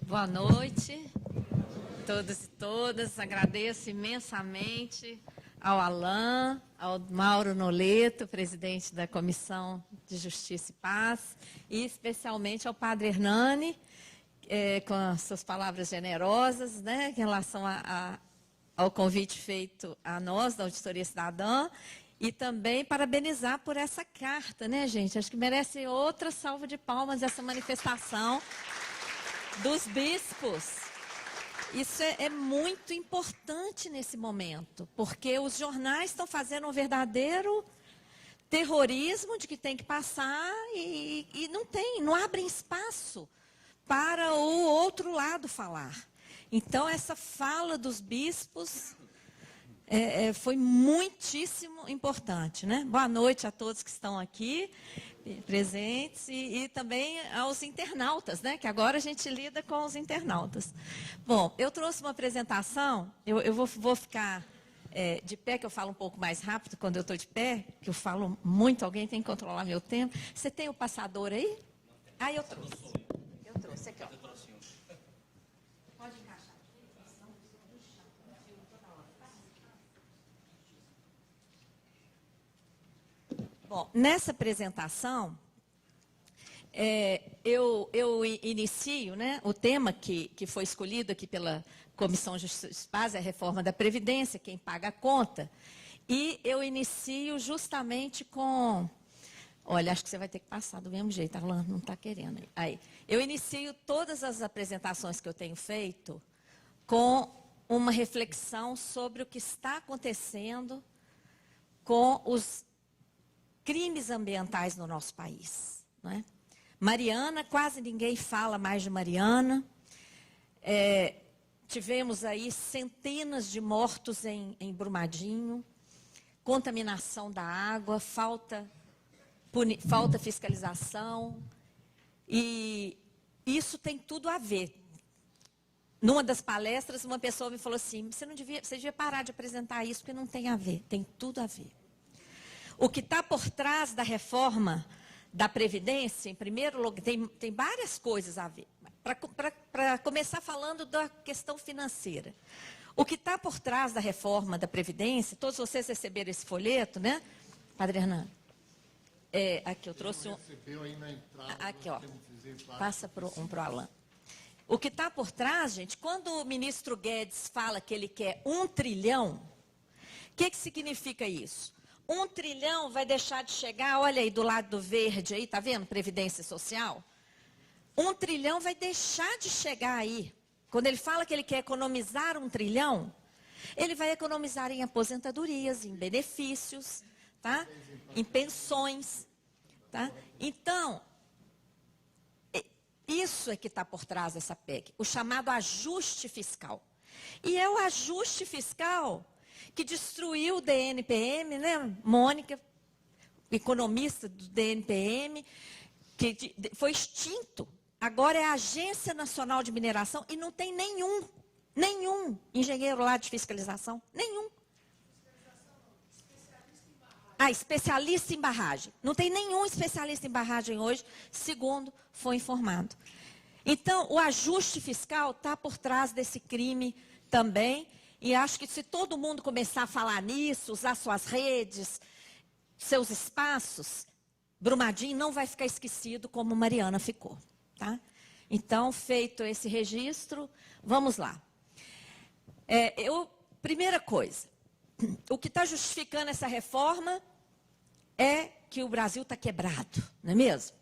Boa noite, todos e todas. Agradeço imensamente ao Alain, ao Mauro Noleto, presidente da Comissão de Justiça e Paz, e especialmente ao Padre Hernani, com as suas palavras generosas, né, em relação ao convite feito a nós, da Auditoria Cidadã, e também parabenizar por essa carta, né, gente? Acho que merece outra salva de palmas essa manifestação dos bispos. Isso é muito importante nesse momento, porque os jornais estão fazendo um verdadeiro terrorismo de que tem que passar e não abrem espaço para o outro lado falar. Então, essa fala dos bispos foi muitíssimo importante, né? Boa noite a todos que estão aqui presentes e também aos internautas, né? Que agora a gente lida com os internautas. Bom, eu trouxe uma apresentação, eu vou ficar de pé, que eu falo um pouco mais rápido quando eu estou de pé, que eu falo muito, alguém tem que controlar meu tempo. Você tem o passador aí? Ah, eu trouxe. Eu trouxe, aqui, ó. Pode encaixar. Bom, nessa apresentação, eu inicio, né, o tema que foi escolhido aqui pela Comissão Justiça e Paz, é a reforma da Previdência, quem paga a conta, e eu inicio justamente com... Olha, acho que você vai ter que passar do mesmo jeito, Arlan, não está querendo. Aí, eu inicio todas as apresentações que eu tenho feito com uma reflexão sobre o que está acontecendo com os crimes ambientais no nosso país, não é? Mariana, quase ninguém fala mais de Mariana. Tivemos aí centenas de mortos em Brumadinho, contaminação da água, falta fiscalização, e isso tem tudo a ver. Numa das palestras, uma pessoa me falou assim, você devia parar de apresentar isso, porque não tem a ver, tem tudo a ver. O que está por trás da reforma da Previdência, em primeiro lugar, tem várias coisas a ver. Para começar falando da questão financeira. O que está por trás da reforma da Previdência, todos vocês receberam esse folheto, né, Padre Hernani? Aqui eu trouxe um... Recebeu aí na entrada, aqui, ó, passa para o Alain. O que está por trás, gente, quando o ministro Guedes fala que ele quer 1 trilhão, o que significa isso? 1 trilhão vai deixar de chegar, olha aí do lado do verde aí, tá vendo? Previdência Social. 1 trilhão vai deixar de chegar aí. Quando ele fala que ele quer economizar 1 trilhão, ele vai economizar em aposentadorias, em benefícios, tá? Em pensões, tá? Então, isso é que está por trás dessa PEC, o chamado ajuste fiscal. E é o ajuste fiscal que destruiu o DNPM, né? Mônica, economista do DNPM, que foi extinto. Agora é a Agência Nacional de Mineração e não tem nenhum engenheiro lá de fiscalização, nenhum. Especialista em barragem. Não tem nenhum especialista em barragem hoje, segundo foi informado. Então, o ajuste fiscal está por trás desse crime também. E acho que se todo mundo começar a falar nisso, usar suas redes, seus espaços, Brumadinho não vai ficar esquecido como Mariana ficou. Tá? Então, feito esse registro, vamos lá. Primeira coisa, o que está justificando essa reforma é que o Brasil está quebrado, não é mesmo?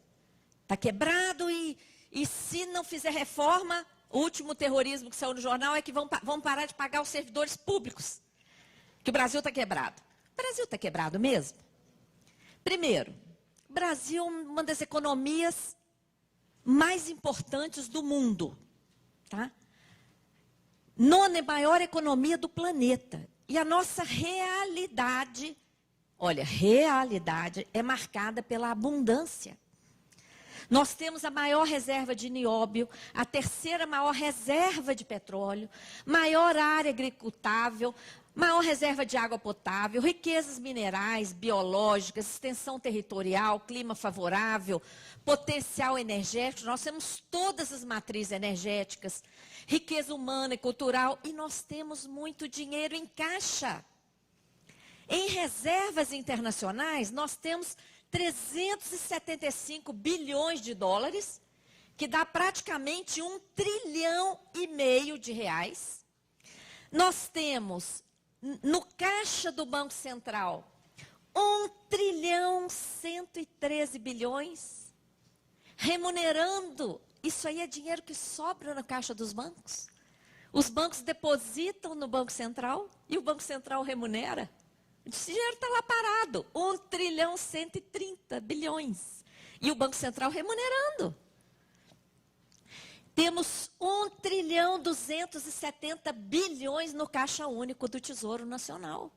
Está quebrado e se não fizer reforma... O último terrorismo que saiu no jornal é que vão parar de pagar os servidores públicos. Que o Brasil está quebrado. O Brasil está quebrado mesmo? Primeiro, o Brasil é uma das economias mais importantes do mundo. Tá? 9ª maior economia do planeta. E a nossa realidade, olha, realidade é marcada pela abundância. Nós temos a maior reserva de nióbio, a 3ª maior reserva de petróleo, maior área agricultável, Maior reserva de água potável, riquezas minerais, biológicas, extensão territorial, clima favorável, potencial energético. Nós temos todas as matrizes energéticas, riqueza humana e cultural, e nós temos muito dinheiro em caixa. Em reservas internacionais, nós temos 375 bilhões de dólares, que dá praticamente 1,5 trilhão de reais. Nós temos no caixa do Banco Central 1,113 bilhões, remunerando. Isso aí é dinheiro que sobra na caixa dos bancos. Os bancos depositam no Banco Central e o Banco Central remunera. Esse dinheiro está lá parado, 1,130 bilhões. E o Banco Central remunerando. Temos 1,270 bilhões no Caixa Único do Tesouro Nacional.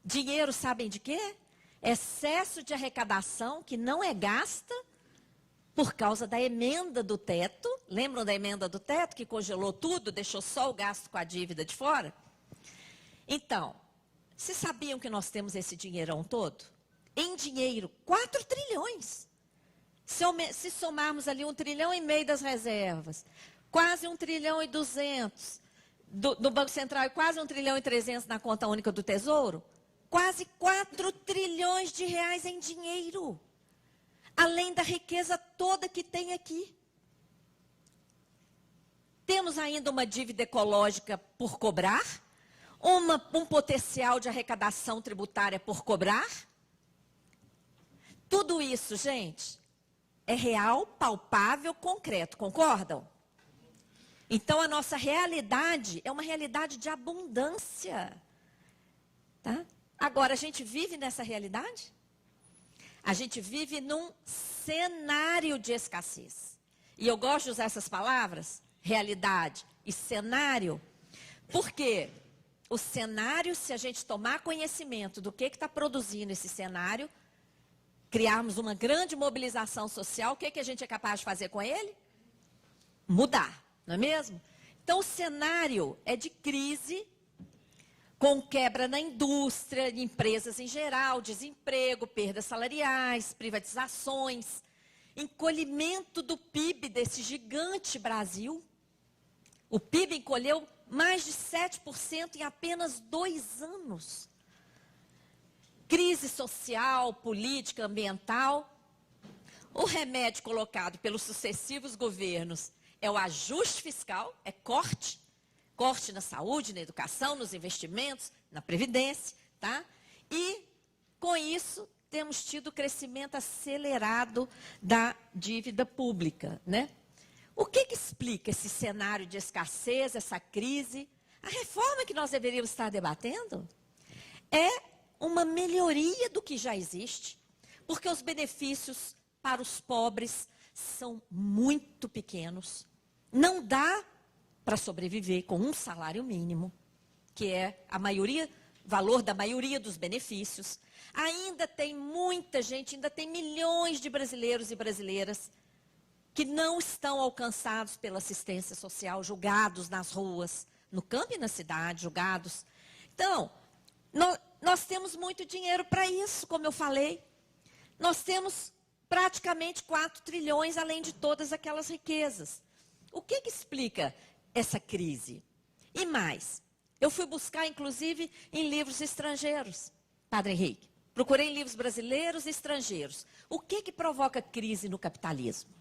Dinheiro, sabem de quê? Excesso de arrecadação que não é gasta por causa da emenda do teto. Lembram da emenda do teto que congelou tudo, deixou só o gasto com a dívida de fora? Então, vocês sabiam que nós temos esse dinheirão todo? Em dinheiro, 4 trilhões. Se somarmos ali 1,5 trilhão das reservas, quase 1,2 trilhão do Banco Central e quase 1,3 trilhão na conta única do Tesouro, quase 4 trilhões de reais em dinheiro. Além da riqueza toda que tem aqui. Temos ainda uma dívida ecológica por cobrar, um potencial de arrecadação tributária por cobrar. Tudo isso, gente, é real, palpável, concreto, concordam? Então, a nossa realidade é uma realidade de abundância. Tá? Agora, a gente vive nessa realidade? A gente vive num cenário de escassez. E eu gosto de usar essas palavras, realidade e cenário, porque o cenário, se a gente tomar conhecimento do que está produzindo esse cenário, criarmos uma grande mobilização social, o que a gente é capaz de fazer com ele? Mudar, não é mesmo? Então, o cenário é de crise, com quebra na indústria, em empresas em geral, desemprego, perdas salariais, privatizações, encolhimento do PIB desse gigante Brasil. O PIB encolheu mais de 7% em apenas 2 anos. Crise social, política, ambiental. O remédio colocado pelos sucessivos governos é o ajuste fiscal, é corte. Corte na saúde, na educação, nos investimentos, na previdência, tá? E, com isso, temos tido crescimento acelerado da dívida pública, né? O que explica esse cenário de escassez, essa crise? A reforma que nós deveríamos estar debatendo é uma melhoria do que já existe, porque os benefícios para os pobres são muito pequenos. Não dá para sobreviver com um salário mínimo, que é valor da maioria dos benefícios. Ainda tem muita gente, ainda tem milhões de brasileiros e brasileiras que não estão alcançados pela assistência social, julgados nas ruas, no campo e na cidade, julgados. Então, nós temos muito dinheiro para isso, como eu falei. Nós temos praticamente 4 trilhões, além de todas aquelas riquezas. O que explica essa crise? E mais, eu fui buscar, inclusive, em livros estrangeiros, Padre Henrique. Procurei em livros brasileiros e estrangeiros. O que provoca crise no capitalismo?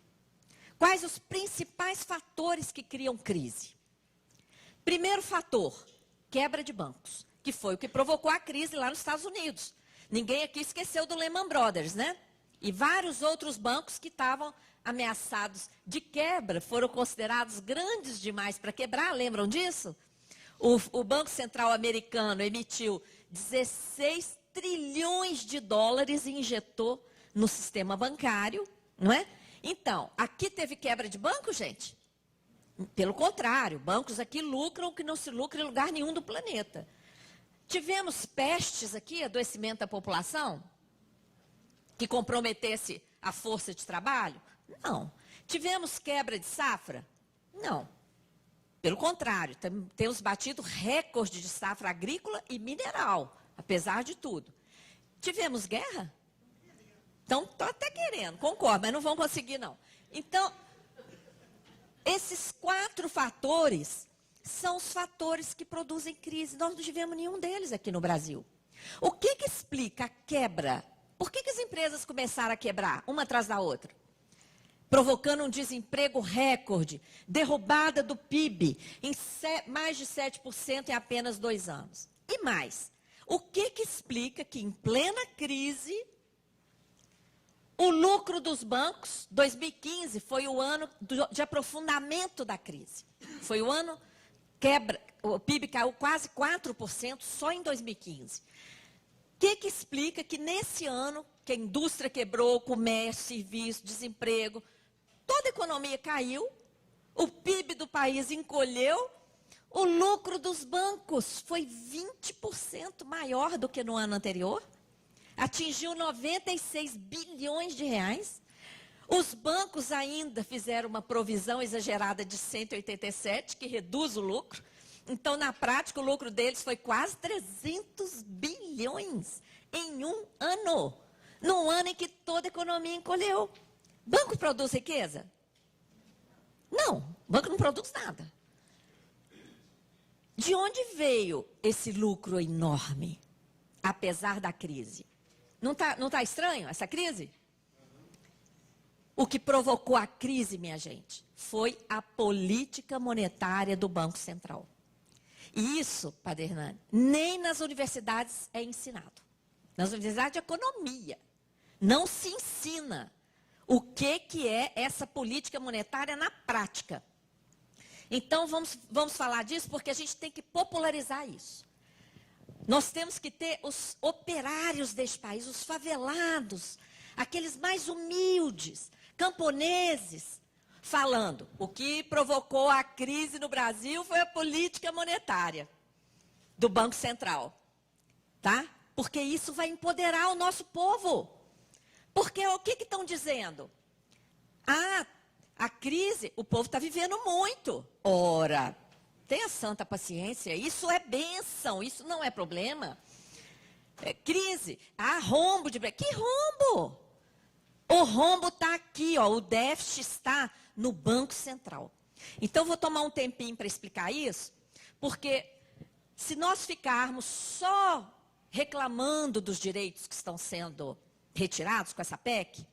Quais os principais fatores que criam crise? Primeiro fator, quebra de bancos, que foi o que provocou a crise lá nos Estados Unidos. Ninguém aqui esqueceu do Lehman Brothers, né? E vários outros bancos que estavam ameaçados de quebra, foram considerados grandes demais para quebrar, lembram disso? O Banco Central americano emitiu 16 trilhões de dólares e injetou no sistema bancário, não é? Então, aqui teve quebra de banco, gente? Pelo contrário, bancos aqui lucram o que não se lucra em lugar nenhum do planeta. Tivemos pestes aqui, adoecimento da população, que comprometesse a força de trabalho? Não. Tivemos quebra de safra? Não. Pelo contrário, temos batido recorde de safra agrícola e mineral, apesar de tudo. Tivemos guerra? Então, estou até querendo, concordo, mas não vão conseguir, não. Então, esses 4 fatores são os fatores que produzem crise. Nós não tivemos nenhum deles aqui no Brasil. O que explica a quebra? Por que as empresas começaram a quebrar, uma atrás da outra? Provocando um desemprego recorde, derrubada do PIB em mais de 7% em apenas 2 anos. E mais, o que explica que em plena crise, o lucro dos bancos, 2015, foi o ano de aprofundamento da crise. Foi o ano o PIB caiu quase 4% só em 2015. O que explica que nesse ano, que a indústria quebrou, comércio, serviço, desemprego, toda a economia caiu, o PIB do país encolheu, o lucro dos bancos foi 20% maior do que no ano anterior, atingiu 96 bilhões de reais. Os bancos ainda fizeram uma provisão exagerada de 187, que reduz o lucro. Então, na prática, o lucro deles foi quase 300 bilhões em um ano. Num ano em que toda a economia encolheu. Banco produz riqueza? Não, banco não produz nada. De onde veio esse lucro enorme, apesar da crise? Não tá estranho essa crise? O que provocou a crise, minha gente, foi a política monetária do Banco Central. E isso, Padre Hernani, nem nas universidades é ensinado. Nas universidades de economia, não se ensina o que é essa política monetária na prática. Então, vamos falar disso porque a gente tem que popularizar isso. Nós temos que ter os operários deste país, os favelados, aqueles mais humildes, camponeses, falando, o que provocou a crise no Brasil foi a política monetária do Banco Central, tá? Porque isso vai empoderar o nosso povo. Porque o que estão dizendo? Ah, a crise, o povo está vivendo muito. Ora, tenha santa paciência, isso é bênção, isso não é problema. Crise, rombo de... Que rombo? O rombo está aqui, ó, o déficit está no Banco Central. Então, vou tomar um tempinho para explicar isso, porque se nós ficarmos só reclamando dos direitos que estão sendo retirados com essa PEC,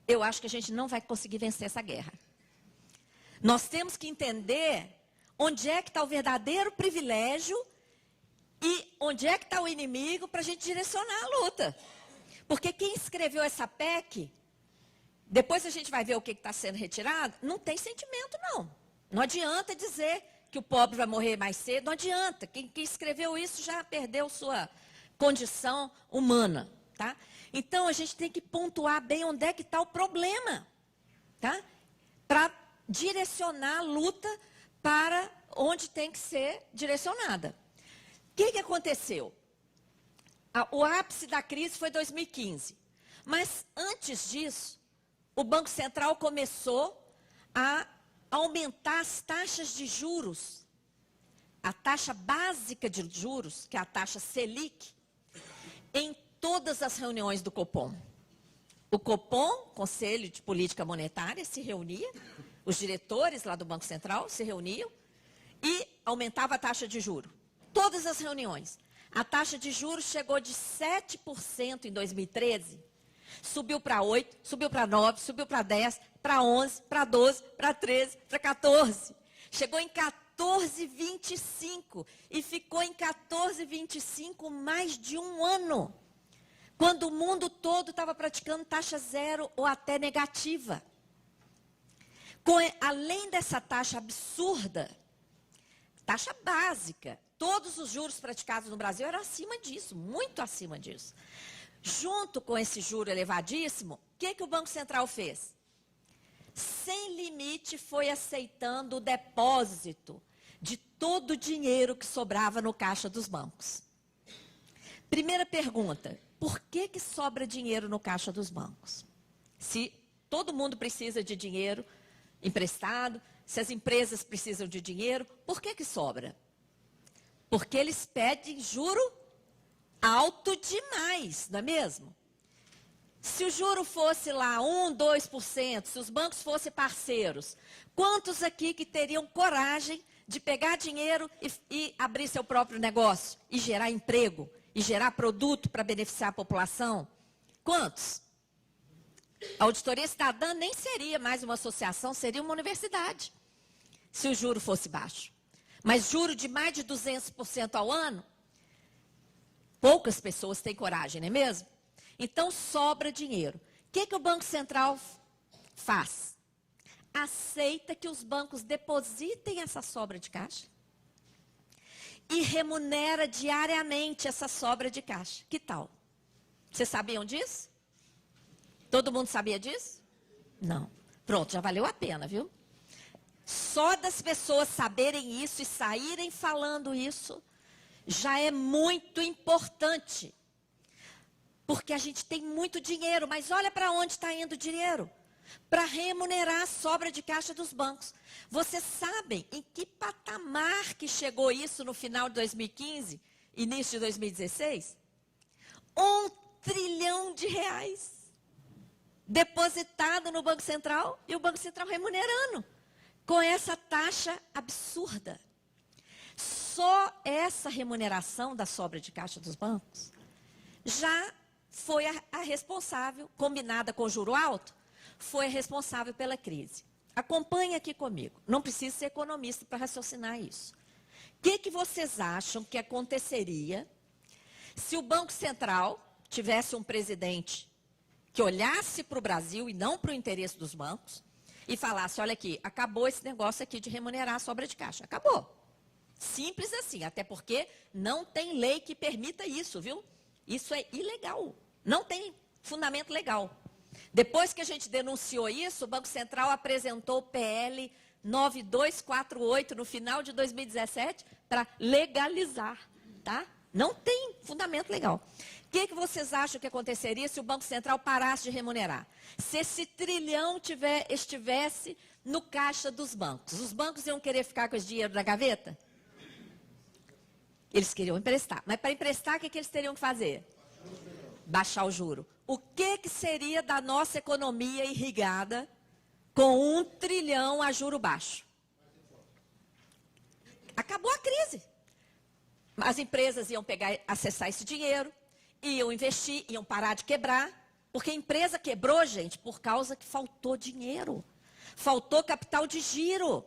eu acho que a gente não vai conseguir vencer essa guerra. Nós temos que entender onde é que está o verdadeiro privilégio e onde é que está o inimigo para a gente direcionar a luta. Porque quem escreveu essa PEC, depois a gente vai ver o que está sendo retirado, não tem sentimento, não. Não adianta dizer que o pobre vai morrer mais cedo, não adianta. Quem escreveu isso já perdeu sua condição humana, tá? Então, a gente tem que pontuar bem onde é que está o problema, tá? Para direcionar a luta para onde tem que ser direcionada. O que aconteceu? O ápice da crise foi 2015. Mas, antes disso, o Banco Central começou a aumentar as taxas de juros. A taxa básica de juros, que é a taxa Selic, em todas as reuniões do Copom. O Copom, Conselho de Política Monetária, se reunia, os diretores lá do Banco Central se reuniam e aumentava a taxa de juros. Todas as reuniões. A taxa de juros chegou de 7% em 2013, subiu para 8%, subiu para 9%, subiu para 10%, para 11%, para 12%, para 13%, para 14%. Chegou em 14,25% e ficou em 14,25% mais de um ano, quando o mundo todo estava praticando taxa zero ou até negativa. Além dessa taxa absurda, taxa básica, todos os juros praticados no Brasil eram acima disso, muito acima disso. Junto com esse juro elevadíssimo, o que o Banco Central fez? Sem limite foi aceitando o depósito de todo o dinheiro que sobrava no caixa dos bancos. Primeira pergunta, por que sobra dinheiro no caixa dos bancos? Se todo mundo precisa de dinheiro, emprestado, se as empresas precisam de dinheiro, por que sobra? Porque eles pedem juro alto demais, não é mesmo? Se o juro fosse lá 1%, 2%, se os bancos fossem parceiros, quantos aqui que teriam coragem de pegar dinheiro e abrir seu próprio negócio, e gerar emprego, e gerar produto para beneficiar a população? Quantos? A Auditoria Cidadã nem seria mais uma associação, seria uma universidade, se o juro fosse baixo. Mas juro de mais de 200% ao ano, poucas pessoas têm coragem, não é mesmo? Então, sobra dinheiro. O que o Banco Central faz? Aceita que os bancos depositem essa sobra de caixa e remunera diariamente essa sobra de caixa. Que tal? Vocês sabiam disso? Todo mundo sabia disso? Não. Pronto, já valeu a pena, viu? Só das pessoas saberem isso e saírem falando isso, já é muito importante. Porque a gente tem muito dinheiro, mas olha para onde está indo o dinheiro. Para remunerar a sobra de caixa dos bancos. Vocês sabem em que patamar que chegou isso no final de 2015, início de 2016? R$ 1 trilhão depositado no Banco Central e o Banco Central remunerando com essa taxa absurda. Só essa remuneração da sobra de caixa dos bancos já foi a responsável, combinada com juro alto, foi a responsável pela crise. Acompanhe aqui comigo. Não precisa ser economista para raciocinar isso. O que vocês acham que aconteceria se o Banco Central tivesse um presidente que olhasse para o Brasil e não para o interesse dos bancos e falasse, olha aqui, acabou esse negócio aqui de remunerar a sobra de caixa. Acabou. Simples assim, até porque não tem lei que permita isso, viu? Isso é ilegal. Não tem fundamento legal. Depois que a gente denunciou isso, o Banco Central apresentou o PL 9248 no final de 2017 para legalizar, tá? Não tem fundamento legal. O que vocês acham que aconteceria se o Banco Central parasse de remunerar? Se esse trilhão estivesse no caixa dos bancos, os bancos iam querer ficar com esse dinheiro da gaveta? Eles queriam emprestar. Mas para emprestar, o que eles teriam que fazer? Baixar o juro. O que seria da nossa economia irrigada com 1 trilhão a juro baixo? Acabou a crise. As empresas iam acessar esse dinheiro, iam investir, iam parar de quebrar. Porque a empresa quebrou, gente, por causa que faltou dinheiro. Faltou capital de giro.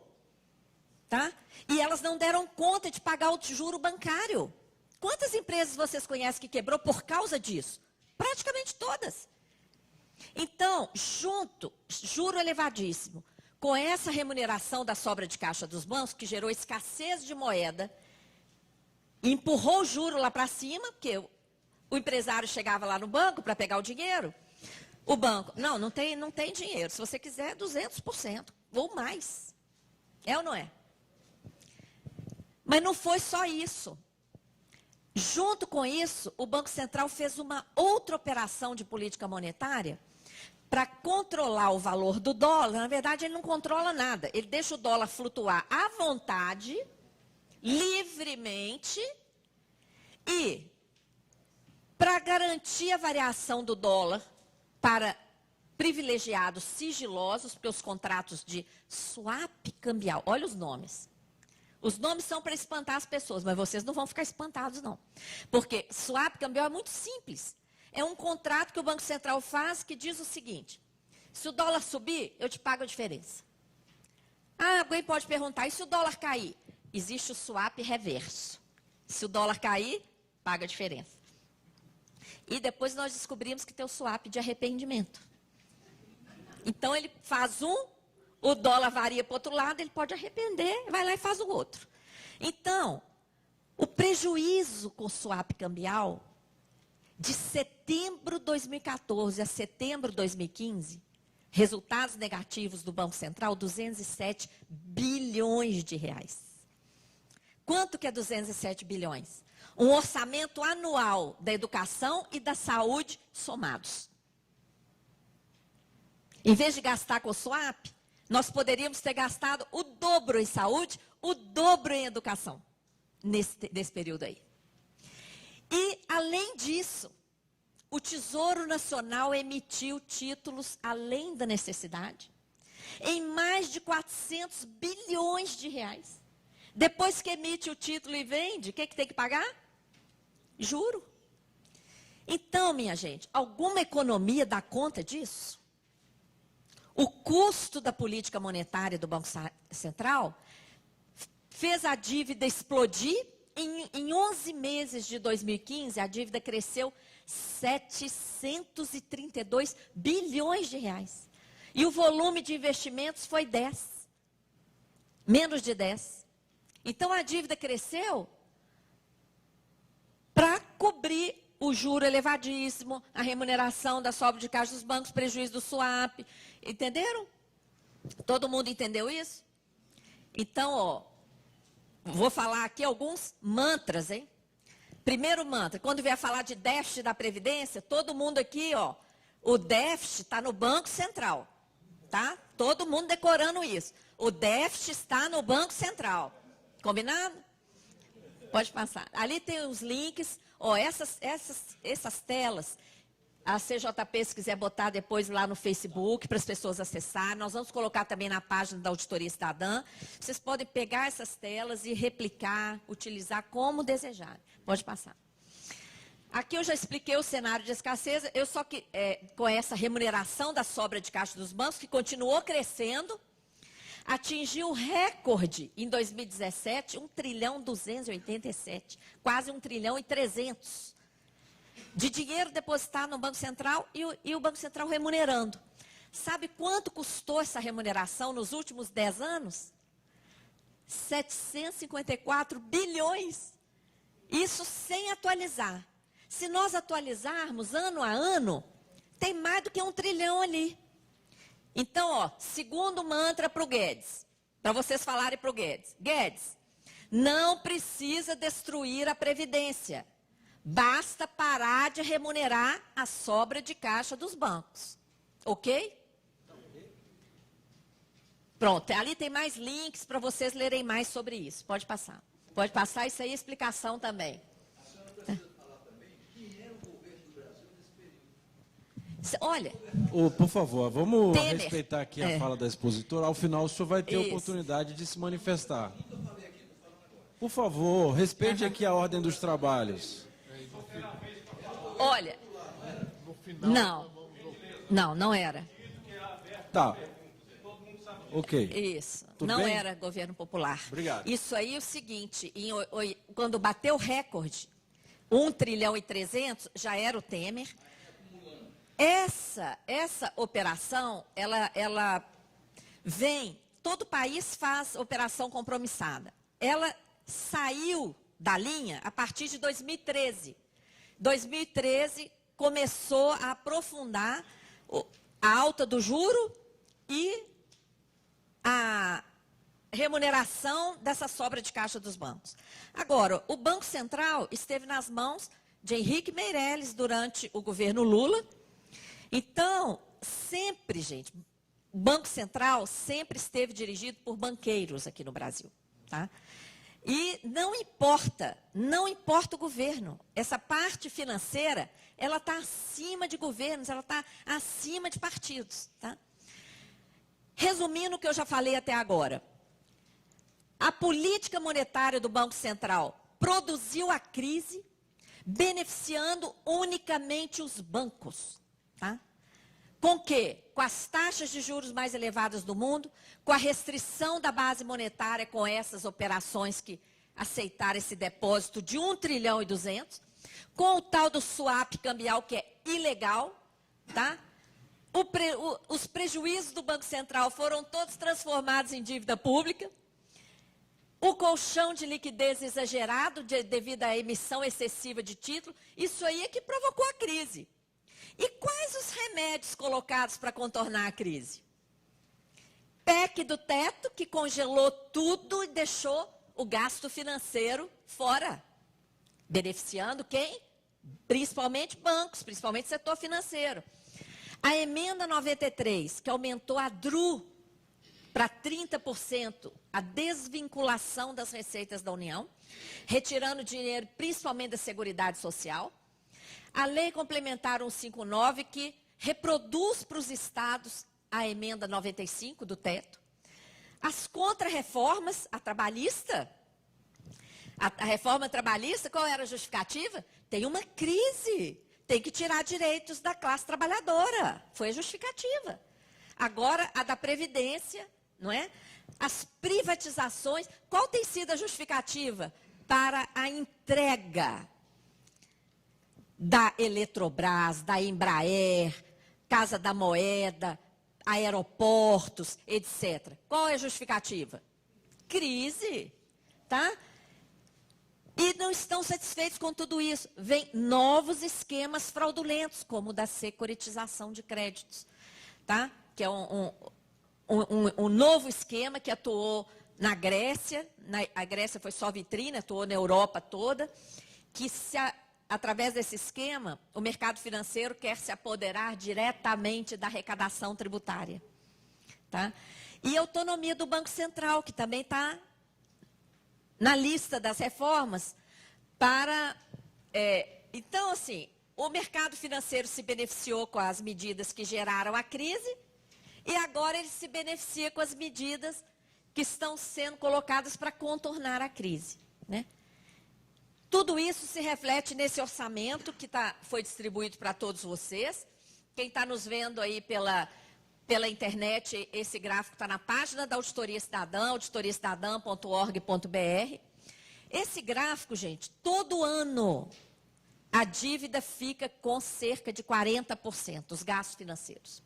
Tá? E elas não deram conta de pagar o juro bancário. Quantas empresas vocês conhecem que quebrou por causa disso? Praticamente todas. Então, juro elevadíssimo, com essa remuneração da sobra de caixa dos bancos, que gerou escassez de moeda, empurrou o juro lá para cima, porque o empresário chegava lá no banco para pegar o dinheiro, o banco, não tem dinheiro, se você quiser 200% ou mais. É ou não é? Mas não foi só isso. Junto com isso, o Banco Central fez uma outra operação de política monetária para controlar o valor do dólar. Na verdade, ele não controla nada. Ele deixa o dólar flutuar à vontade, livremente, e para garantir a variação do dólar para privilegiados sigilosos, porque os contratos de swap cambial, olha os nomes. Os nomes são para espantar as pessoas, mas vocês não vão ficar espantados, não. Porque swap cambial é muito simples. É um contrato que o Banco Central faz que diz o seguinte: se o dólar subir, eu te pago a diferença. Ah, alguém pode perguntar, e se o dólar cair? Existe o swap reverso. Se o dólar cair, paga a diferença. E depois nós descobrimos que tem o swap de arrependimento. Então ele faz o dólar varia para o outro lado, ele pode arrepender, vai lá e faz o outro. Então, o prejuízo com o swap cambial, de setembro de 2014 a setembro de 2015, resultados negativos do Banco Central, 207 bilhões de reais. Quanto que é 207 bilhões? Um orçamento anual da educação e da saúde somados. Em vez de gastar com o swap, nós poderíamos ter gastado o dobro em saúde, o dobro em educação, nesse período aí. E, além disso, o Tesouro Nacional emitiu títulos além da necessidade, em mais de 400 bilhões de reais. Depois que emite o título e vende, o que tem que pagar? Juro. Então, minha gente, alguma economia dá conta disso? O custo da política monetária do Banco Central fez a dívida explodir. Em 11 meses de 2015, a dívida cresceu 732 bilhões de reais. E o volume de investimentos foi 10. Menos de 10. Então, a dívida cresceu para cobrir o juro elevadíssimo, a remuneração da sobra de caixa dos bancos, prejuízo do swap. Entenderam? Todo mundo entendeu isso? Então, ó, vou falar aqui alguns mantras, hein? Primeiro mantra, quando vier falar de déficit da Previdência, todo mundo aqui, ó, o déficit está no Banco Central, tá? Todo mundo decorando isso. O déficit está no Banco Central. Combinado? Pode passar. Ali tem os links, ó, essas telas, a CJP, se quiser botar depois lá no Facebook, para as pessoas acessarem. Nós vamos colocar também na página da Auditoria Cidadã. Vocês podem pegar essas telas e replicar, utilizar como desejarem. Pode passar. Aqui eu já expliquei o cenário de escassez. Eu só que, com essa remuneração da sobra de caixa dos bancos, que continuou crescendo, atingiu o recorde em 2017, 1,287 trilhão, quase 1,3 trilhão, de dinheiro depositado no Banco Central e o Banco Central remunerando. Sabe quanto custou essa remuneração nos últimos 10 anos? 754 bilhões. Isso sem atualizar. Se nós atualizarmos ano a ano, tem mais do que 1 trilhão ali. Então, ó, segundo mantra para o Guedes, para vocês falarem para o Guedes. Guedes, não precisa destruir a Previdência. Basta parar de remunerar a sobra de caixa dos bancos. Ok? Pronto, ali tem mais links para vocês lerem mais sobre isso. Pode passar. Pode passar, isso aí é explicação também. A senhora precisa falar também quem era o governo do Brasil nesse período. Olha, Por favor, vamos Temer. respeitar aqui a fala da expositora. Ao final, o senhor vai ter Isso. oportunidade de se manifestar. Por favor, respeite aqui a ordem dos trabalhos. olha. Não era. Tá. Ok. Isso. Tudo Não bem? era governo popular. Obrigado. Isso aí é o seguinte, quando bateu o recorde, 1 trilhão e 300, já era o Temer. Essa operação, ela vem, todo país faz operação compromissada. Ela saiu da linha a partir de 2013. 2013 começou a aprofundar a alta do juro e a remuneração dessa sobra de caixa dos bancos. Agora, o Banco Central esteve nas mãos de Henrique Meirelles durante o governo Lula. Então, sempre, gente, o Banco Central sempre esteve dirigido por banqueiros aqui no Brasil, tá? E não importa o governo. Essa parte financeira, ela está acima de governos, ela está acima de partidos, tá? Resumindo o que eu já falei até agora, a política monetária do Banco Central produziu a crise, beneficiando unicamente os bancos, tá? Com quê? Com as taxas de juros mais elevadas do mundo, com a restrição da base monetária, com essas operações que aceitaram esse depósito de 1 trilhão e 200, com o tal do swap cambial, que é ilegal, tá? Os prejuízos do Banco Central foram todos transformados em dívida pública. O colchão de liquidez exagerado devido à emissão excessiva de título, isso aí é que provocou a crise. E quais os remédios colocados para contornar a crise? PEC do teto, que congelou tudo e deixou o gasto financeiro fora. Beneficiando quem? Principalmente bancos, principalmente setor financeiro. A emenda 93, que aumentou a DRU, para 30% a desvinculação das receitas da União, retirando dinheiro principalmente da Seguridade Social. A Lei Complementar 159, que reproduz para os estados a emenda 95 do teto. As contrarreformas, a trabalhista, a reforma trabalhista, qual era a justificativa? Tem uma crise, tem que tirar direitos da classe trabalhadora. Foi a justificativa. Agora, a da Previdência, não é? As privatizações, qual tem sido a justificativa para a entrega da Eletrobras, da Embraer, Casa da Moeda, aeroportos, etc. Qual é a justificativa? Crise, tá? E não estão satisfeitos com tudo isso. Vem novos esquemas fraudulentos, como o da securitização de créditos, tá? Que é um novo esquema que atuou na Grécia. A Grécia foi só vitrine, atuou na Europa toda, que através desse esquema, o mercado financeiro quer se apoderar diretamente da arrecadação tributária. Tá? E a autonomia do Banco Central, que também está na lista das reformas para... então, assim, o mercado financeiro se beneficiou com as medidas que geraram a crise e agora ele se beneficia com as medidas que estão sendo colocadas para contornar a crise, né? Tudo isso se reflete nesse orçamento que foi distribuído para todos vocês. Quem está nos vendo aí pela internet, esse gráfico está na página da Auditoria Cidadã, auditoriacidadã.org.br. Esse gráfico, gente, todo ano a dívida fica com cerca de 40%, os gastos financeiros.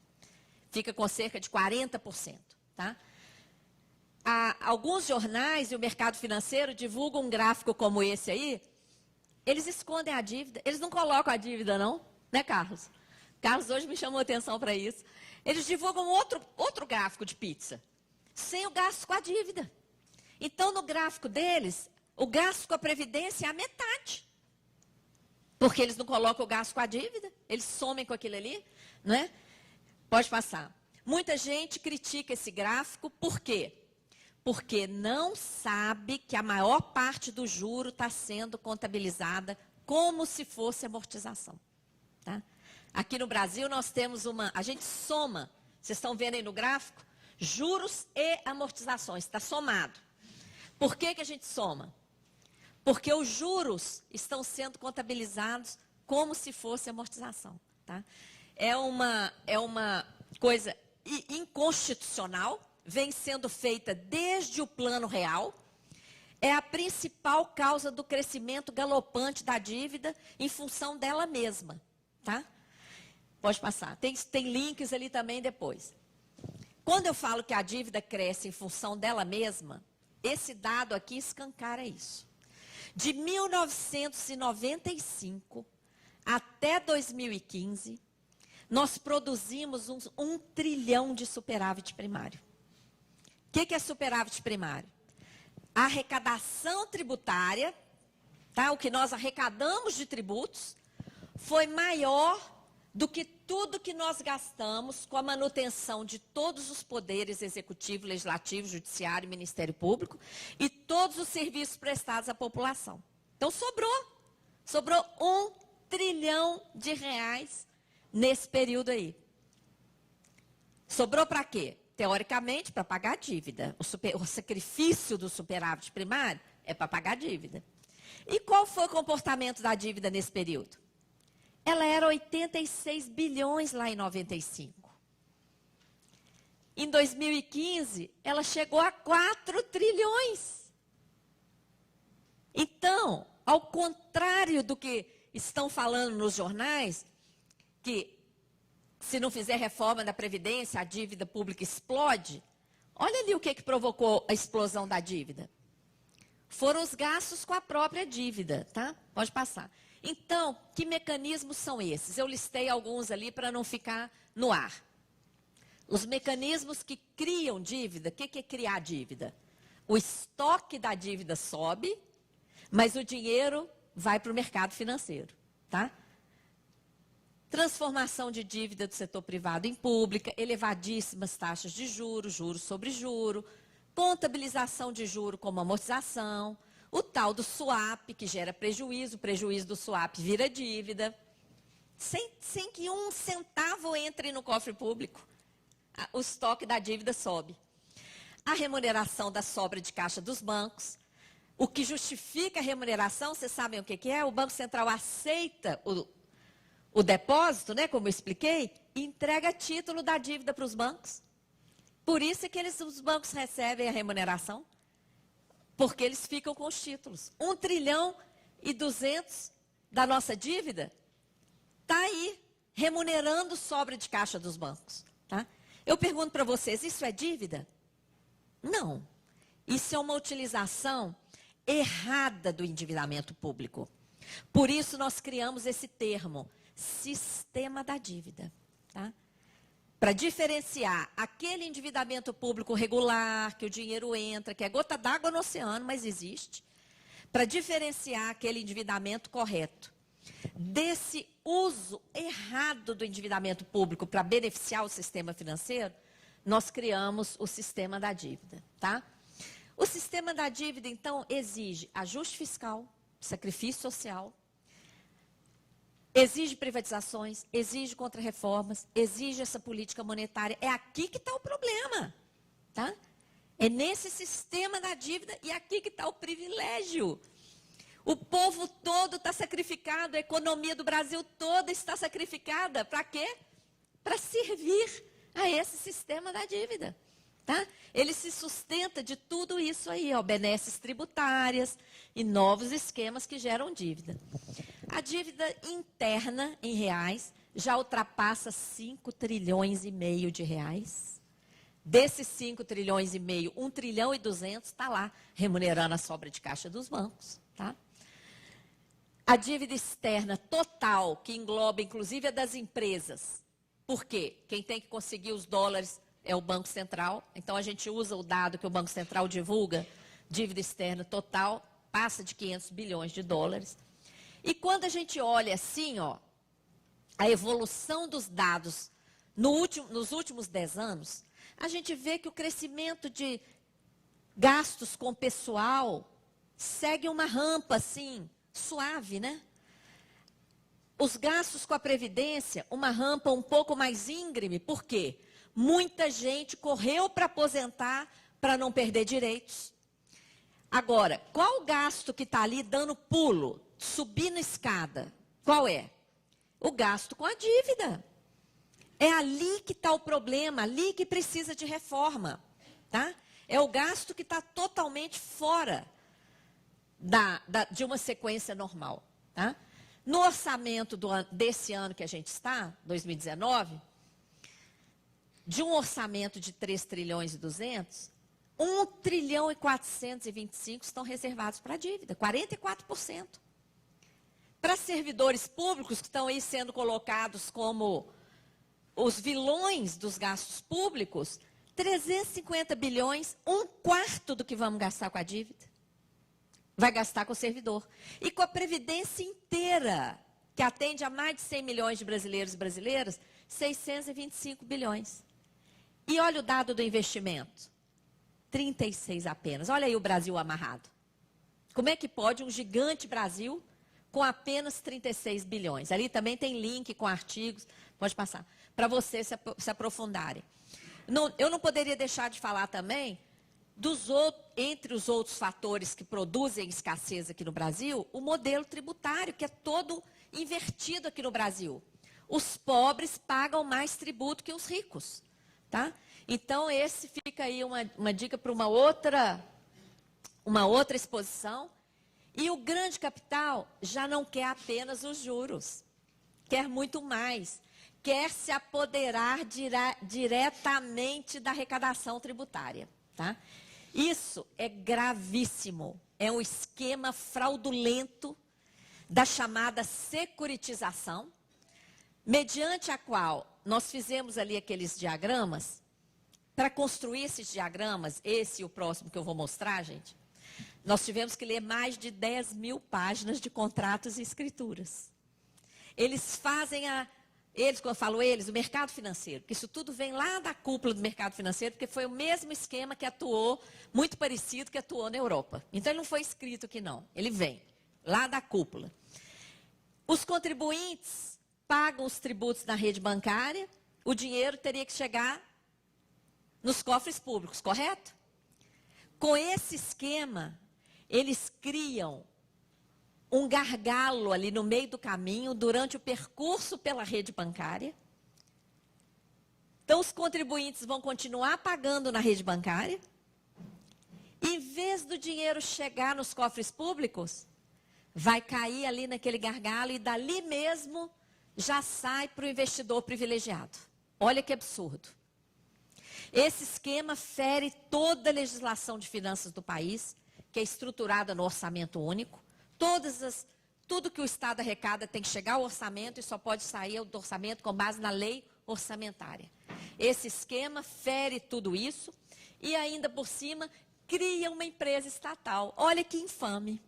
Fica com cerca de 40%, tá? Alguns jornais e o mercado financeiro divulgam um gráfico como esse aí. Eles escondem a dívida, eles não colocam a dívida não, né, Carlos? Carlos hoje me chamou a atenção para isso. Eles divulgam outro gráfico de pizza, sem o gasto com a dívida. Então, no gráfico deles, o gasto com a Previdência é a metade. Porque eles não colocam o gasto com a dívida, eles somem com aquilo ali, não é? Pode passar. Muita gente critica esse gráfico, por quê? Porque não sabe que a maior parte do juro está sendo contabilizada como se fosse amortização. Tá? Aqui no Brasil nós temos a gente soma, vocês estão vendo aí no gráfico, juros e amortizações, está somado. Por que a gente soma? Porque os juros estão sendo contabilizados como se fosse amortização. Tá? É uma coisa inconstitucional, vem sendo feita desde o Plano Real, é a principal causa do crescimento galopante da dívida em função dela mesma, tá? Pode passar. Tem links ali também depois. Quando eu falo que a dívida cresce em função dela mesma, esse dado aqui escancara isso. De 1995 até 2015, nós produzimos 1 trilhão de superávit primário. O que é superávit primário? A arrecadação tributária, tá? O que nós arrecadamos de tributos, foi maior do que tudo que nós gastamos com a manutenção de todos os poderes executivo, legislativo, judiciário, Ministério Público e todos os serviços prestados à população. Então sobrou 1 trilhão de reais nesse período aí. Sobrou para quê? Teoricamente, para pagar a dívida. O sacrifício do superávit primário é para pagar a dívida. E qual foi o comportamento da dívida nesse período? Ela era 86 bilhões lá em 95. Em 2015, ela chegou a 4 trilhões. Então, ao contrário do que estão falando nos jornais, que se não fizer reforma da Previdência, a dívida pública explode. Olha ali o que provocou a explosão da dívida. Foram os gastos com a própria dívida, tá? Pode passar. Então, que mecanismos são esses? Eu listei alguns ali para não ficar no ar. Os mecanismos que criam dívida, o que é criar dívida? O estoque da dívida sobe, mas o dinheiro vai para o mercado financeiro, tá? transformação de dívida do setor privado em pública, elevadíssimas taxas de juros, juros sobre juros, contabilização de juros como amortização, o tal do swap, que gera prejuízo, o prejuízo do swap vira dívida, sem que um centavo entre no cofre público, o estoque da dívida sobe. A remuneração da sobra de caixa dos bancos, o que justifica a remuneração, vocês sabem o que é? O Banco Central aceita o depósito, né, como eu expliquei, e entrega título da dívida para os bancos. Por isso é que os bancos recebem a remuneração, porque eles ficam com os títulos. 1,2 trilhão da nossa dívida está aí, remunerando sobra de caixa dos bancos. Tá? Eu pergunto para vocês, isso é dívida? Não. Isso é uma utilização errada do endividamento público. Por isso nós criamos esse termo, sistema da dívida. Tá? Para diferenciar aquele endividamento público regular, que o dinheiro entra, que é gota d'água no oceano, mas existe, para diferenciar aquele endividamento correto. Desse uso errado do endividamento público para beneficiar o sistema financeiro, nós criamos o sistema da dívida, tá? O sistema da dívida, então, exige ajuste fiscal, sacrifício social, exige privatizações, exige contrarreformas, exige essa política monetária. É aqui que está o problema, tá? É nesse sistema da dívida e aqui que está o privilégio. O povo todo está sacrificado, a economia do Brasil toda está sacrificada. Para quê? Para servir a esse sistema da dívida. Tá? Ele se sustenta de tudo isso aí, ó, benesses tributárias e novos esquemas que geram dívida. A dívida interna, em reais, já ultrapassa 5 trilhões e meio de reais. Desses 5 trilhões e meio, 1 trilhão e 200 está lá, remunerando a sobra de caixa dos bancos. Tá? A dívida externa total, que engloba inclusive a das empresas. Por quê? Quem tem que conseguir os dólares é o Banco Central. Então, a gente usa o dado que o Banco Central divulga, dívida externa total, passa de 500 bilhões de dólares. E quando a gente olha assim, ó, a evolução dos dados nos últimos 10 anos, a gente vê que o crescimento de gastos com pessoal segue uma rampa assim, suave, né? Os gastos com a Previdência, uma rampa um pouco mais íngreme. Por quê? Muita gente correu para aposentar para não perder direitos. Agora, qual o gasto que está ali dando pulo, subindo escada? Qual é? O gasto com a dívida. É ali que está o problema, ali que precisa de reforma. Tá? É o gasto que está totalmente fora de uma sequência normal. Tá? No orçamento desse ano que a gente está, 2019, de um orçamento de 3 trilhões e 200, 1 trilhão e 425 estão reservados para a dívida, 44%. Para servidores públicos que estão aí sendo colocados como os vilões dos gastos públicos, 350 bilhões, 1/4 do que vamos gastar com a dívida. Vai gastar com o servidor. E com a Previdência inteira, que atende a mais de 100 milhões de brasileiros e brasileiras, 625 bilhões. E olha o dado do investimento. 36 apenas. Olha aí o Brasil amarrado. Como é que pode um gigante Brasil com apenas 36 bilhões? Ali também tem link com artigos, pode passar, para vocês se aprofundarem. Eu não poderia deixar de falar também entre os outros fatores que produzem escassez aqui no Brasil, o modelo tributário, que é todo invertido aqui no Brasil. Os pobres pagam mais tributo que os ricos. Tá? Então, esse fica aí uma dica para uma outra exposição. E o grande capital já não quer apenas os juros, quer muito mais. Quer se apoderar diretamente da arrecadação tributária. Tá? Isso é gravíssimo. É um esquema fraudulento da chamada securitização, mediante a qual nós fizemos ali aqueles diagramas. Para construir esses diagramas, esse e o próximo que eu vou mostrar, gente, nós tivemos que ler mais de 10 mil páginas de contratos e escrituras. Eles fazem eles, quando eu falo eles, o mercado financeiro, porque isso tudo vem lá da cúpula do mercado financeiro, porque foi o mesmo esquema que atuou, muito parecido que atuou na Europa. Então, ele não foi escrito aqui, não. Ele vem lá da cúpula. Os contribuintes pagam os tributos na rede bancária, o dinheiro teria que chegar nos cofres públicos, correto? Com esse esquema, eles criam um gargalo ali no meio do caminho durante o percurso pela rede bancária. Então, os contribuintes vão continuar pagando na rede bancária. Em vez do dinheiro chegar nos cofres públicos, vai cair ali naquele gargalo e dali mesmo já sai para o investidor privilegiado. Olha que absurdo. Esse esquema fere toda a legislação de finanças do país, que é estruturada no orçamento único. Tudo que o Estado arrecada tem que chegar ao orçamento e só pode sair do orçamento com base na lei orçamentária. Esse esquema fere tudo isso e ainda por cima cria uma empresa estatal. Olha que infame.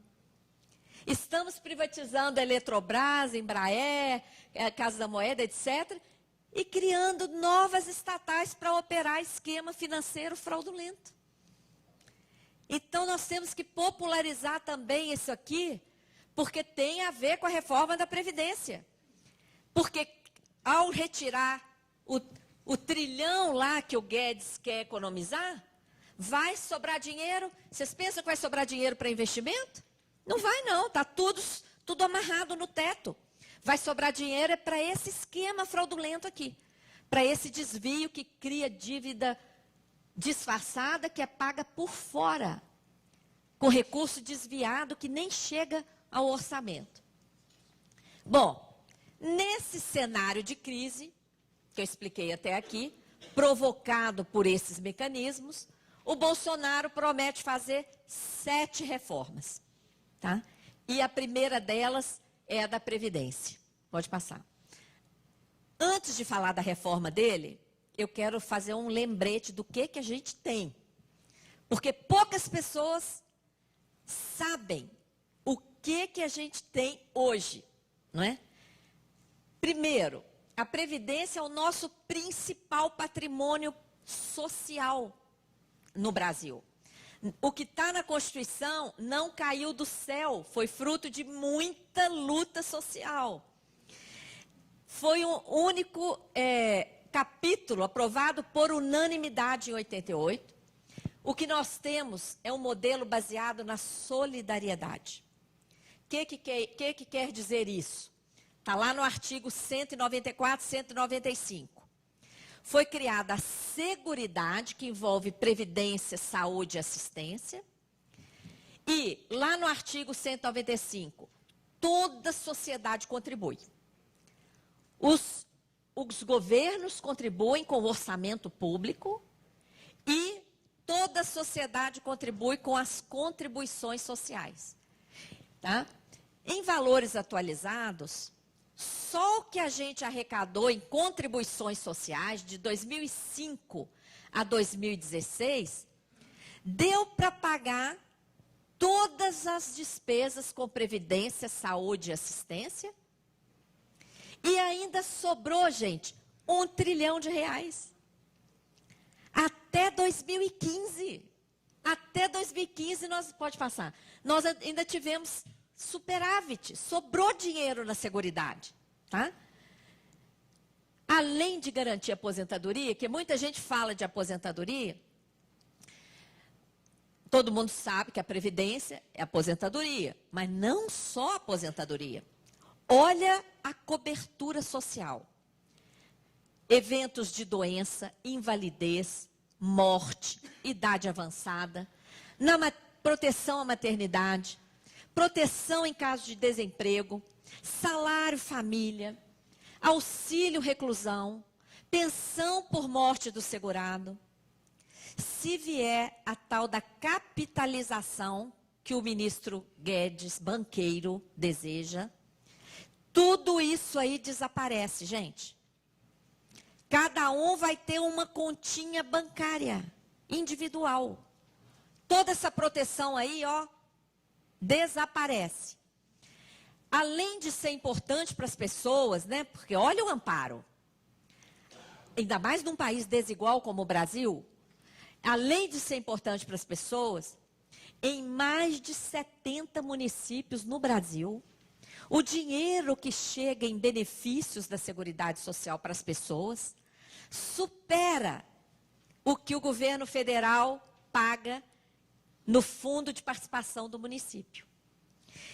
Estamos privatizando a Eletrobras, Embraer, Casa da Moeda, etc., e criando novas estatais para operar esquema financeiro fraudulento. Então, nós temos que popularizar também isso aqui, porque tem a ver com a reforma da Previdência. Porque, ao retirar o trilhão lá que o Guedes quer economizar, vai sobrar dinheiro. Vocês pensam que vai sobrar dinheiro para investimento? Não vai, não. Está tudo amarrado no teto. Vai sobrar dinheiro para esse esquema fraudulento aqui. Para esse desvio que cria dívida disfarçada que é paga por fora, com recurso desviado que nem chega ao orçamento. Bom, nesse cenário de crise, que eu expliquei até aqui, provocado por esses mecanismos, o Bolsonaro promete fazer 7 reformas. Tá? E a primeira delas é a da Previdência. Pode passar. Antes de falar da reforma dele, eu quero fazer um lembrete do que a gente tem. Porque poucas pessoas sabem o que a gente tem hoje, não é? Primeiro, a Previdência é o nosso principal patrimônio social no Brasil. O que está na Constituição não caiu do céu, foi fruto de muita luta social. Foi um único capítulo aprovado por unanimidade em 88. O que nós temos é um modelo baseado na solidariedade. O que quer dizer isso? Está lá no artigo 194, 195. Foi criada a Seguridade, que envolve previdência, saúde e assistência. E, lá no artigo 195, toda a sociedade contribui. Os governos contribuem com o orçamento público e toda a sociedade contribui com as contribuições sociais. Tá? Em valores atualizados, só o que a gente arrecadou em contribuições sociais de 2005 a 2016 deu para pagar todas as despesas com previdência, saúde e assistência. E ainda sobrou, gente, R$1 trilhão. Até 2015. Até 2015, pode passar. Nós ainda tivemos superávit, sobrou dinheiro na Seguridade, tá? Além de garantir a aposentadoria, que muita gente fala de aposentadoria, todo mundo sabe que a Previdência é aposentadoria, mas não só aposentadoria. Olha a cobertura social. Eventos de doença, invalidez, morte, idade avançada, proteção à maternidade, proteção em caso de desemprego, salário família, auxílio reclusão, pensão por morte do segurado. Se vier a tal da capitalização que o ministro Guedes, banqueiro, deseja, tudo isso aí desaparece, gente. Cada um vai ter uma continha bancária individual. Toda essa proteção aí, ó, desaparece. além de ser importante para as pessoas, né? Porque olha o amparo. Ainda mais num país desigual como o Brasil, além de ser importante para as pessoas, em mais de 70 municípios no Brasil, o dinheiro que chega em benefícios da Seguridade Social para as pessoas supera o que o governo federal paga no fundo de participação do município.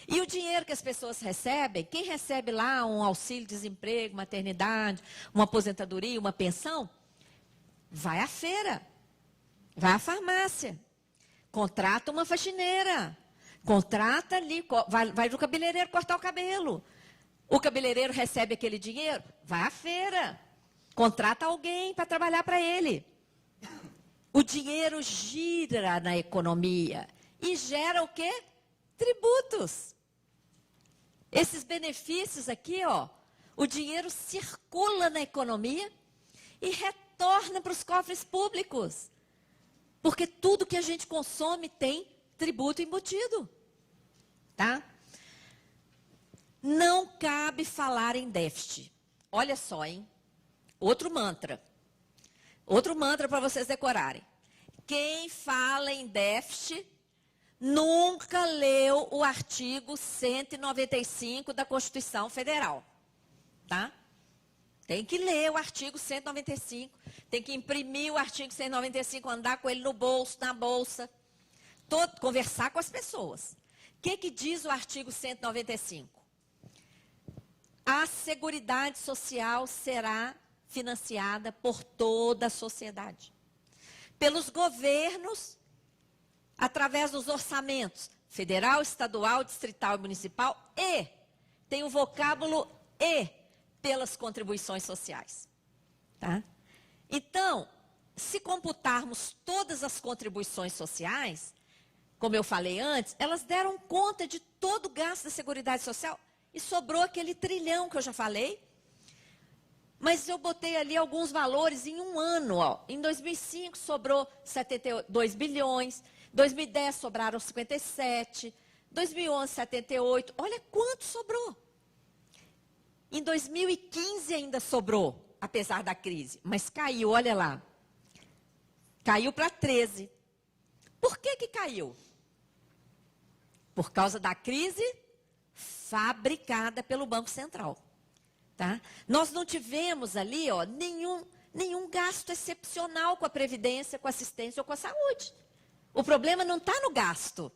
E o dinheiro que as pessoas recebem, quem recebe lá um auxílio-desemprego, maternidade, uma aposentadoria, uma pensão, vai à feira, vai à farmácia, contrata uma faxineira, contrata ali, vai no cabeleireiro cortar o cabelo. O cabeleireiro recebe aquele dinheiro, vai à feira, contrata alguém para trabalhar para ele. O dinheiro gira na economia e gera o quê? Tributos. Esses benefícios aqui, ó, o dinheiro circula na economia e retorna para os cofres públicos. Porque tudo que a gente consome tem tributo embutido. Tá? Não cabe falar em déficit. Olha só, hein? Outro mantra. Outro mantra para vocês decorarem. Quem fala em déficit nunca leu o artigo 195 da Constituição Federal. Tá? Tem que ler o artigo 195, tem que imprimir o artigo 195, andar com ele no bolso, na bolsa, conversar com as pessoas. O que diz o artigo 195? A Seguridade Social será financiada por toda a sociedade. Pelos governos, através dos orçamentos federal, estadual, distrital e municipal, e, tem o vocábulo e, pelas contribuições sociais. Tá? Então, se computarmos todas as contribuições sociais, como eu falei antes, elas deram conta de todo o gasto da Seguridade Social e sobrou aquele trilhão que eu já falei. Mas eu botei ali alguns valores em um ano. Ó. Em 2005 sobrou 72 bilhões, 2010 sobraram 57, 2011 78. Olha quanto sobrou. Em 2015 ainda sobrou, apesar da crise. Mas caiu, olha lá. Caiu para 13. Por que caiu? Por causa da crise fabricada pelo Banco Central. Tá? Nós não tivemos ali ó, nenhum gasto excepcional com a Previdência, com a assistência ou com a saúde. O problema não está no gasto.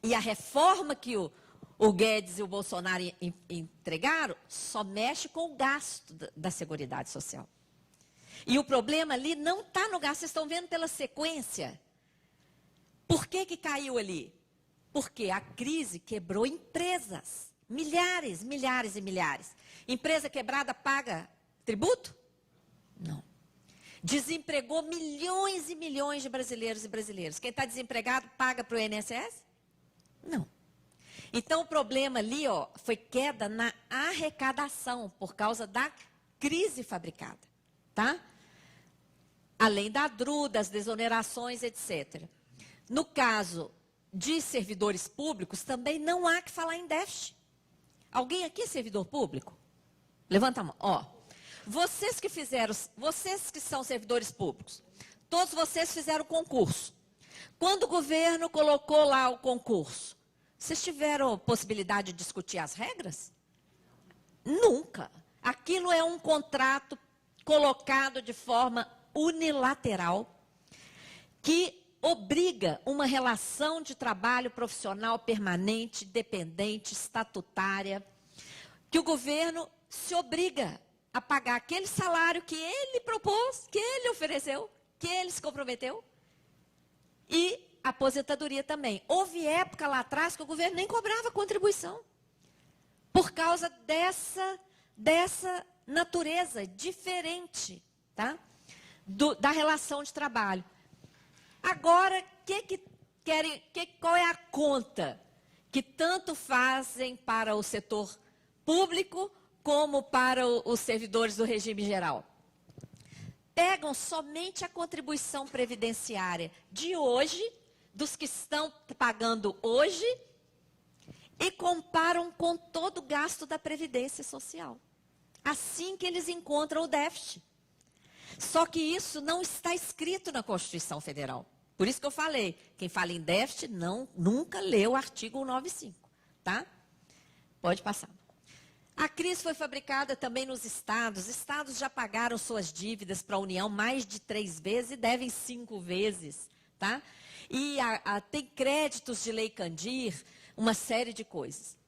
E a reforma que o Guedes e o Bolsonaro entregaram só mexe com o gasto da Seguridade Social. E o problema ali não está no gasto, vocês estão vendo pela sequência. Por que caiu ali? Porque a crise quebrou empresas. Milhares, milhares e milhares. Empresa quebrada paga tributo? Não. Desempregou milhões e milhões de brasileiros e brasileiras. Quem está desempregado paga para o INSS? Não. Então, o problema ali ó, foi queda na arrecadação por causa da crise fabricada. Tá? Além da DRU, das desonerações, etc. No caso de servidores públicos, também não há que falar em déficit. Alguém aqui é servidor público? Levanta a mão. Ó, vocês que são servidores públicos, todos vocês fizeram concurso. Quando o governo colocou lá o concurso, vocês tiveram possibilidade de discutir as regras? Nunca. Aquilo é um contrato colocado de forma unilateral que obriga uma relação de trabalho profissional permanente, dependente, estatutária, que o governo se obriga a pagar aquele salário que ele propôs, que ele ofereceu, que ele se comprometeu, e a aposentadoria também. Houve época lá atrás que o governo nem cobrava contribuição, por causa dessa natureza diferente, tá? Da relação de trabalho. Agora, qual é a conta que tanto fazem para o setor público como para os servidores do regime geral? Pegam somente a contribuição previdenciária de hoje, dos que estão pagando hoje, e comparam com todo o gasto da Previdência Social. Assim que eles encontram o déficit. Só que isso não está escrito na Constituição Federal. Por isso que eu falei, quem fala em déficit nunca leu o artigo 195, tá? Pode passar. A crise foi fabricada também nos estados. Os estados já pagaram suas dívidas para a União mais de 3 vezes e devem 5 vezes, tá? E tem créditos de Lei Candir, uma série de coisas.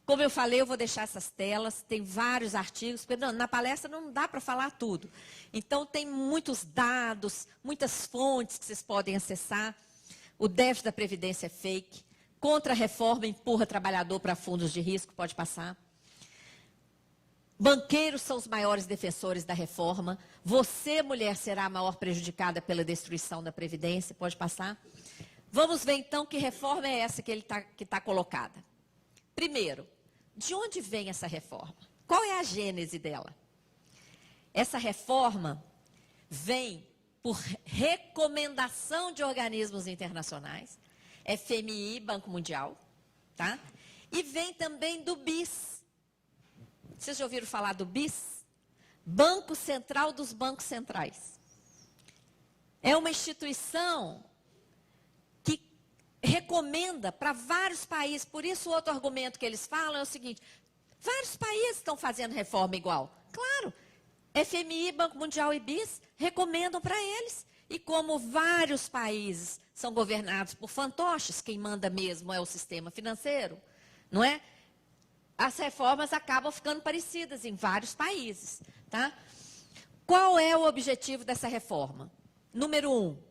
Como eu falei, eu vou deixar essas telas, tem vários artigos, porque na palestra não dá para falar tudo. Então, tem muitos dados, muitas fontes que vocês podem acessar. O déficit da Previdência é fake. Contra-reforma empurra trabalhador para fundos de risco, pode passar. Banqueiros são os maiores defensores da reforma. Você, mulher, será a maior prejudicada pela destruição da Previdência, pode passar. Vamos ver, então, que reforma é essa que está colocada. Primeiro, de onde vem essa reforma? Qual é a gênese dela? Essa reforma vem por recomendação de organismos internacionais, FMI, Banco Mundial, tá? E vem também do BIS. Vocês já ouviram falar do BIS? Banco Central dos Bancos Centrais. É uma instituição que recomenda para vários países. Por isso, o outro argumento que eles falam é o seguinte: vários países estão fazendo reforma igual. Claro, FMI, Banco Mundial e BIS recomendam para eles. E como vários países são governados por fantoches, quem manda mesmo é o sistema financeiro, não é? As reformas acabam ficando parecidas em vários países, tá? Qual é o objetivo dessa reforma? Número 1,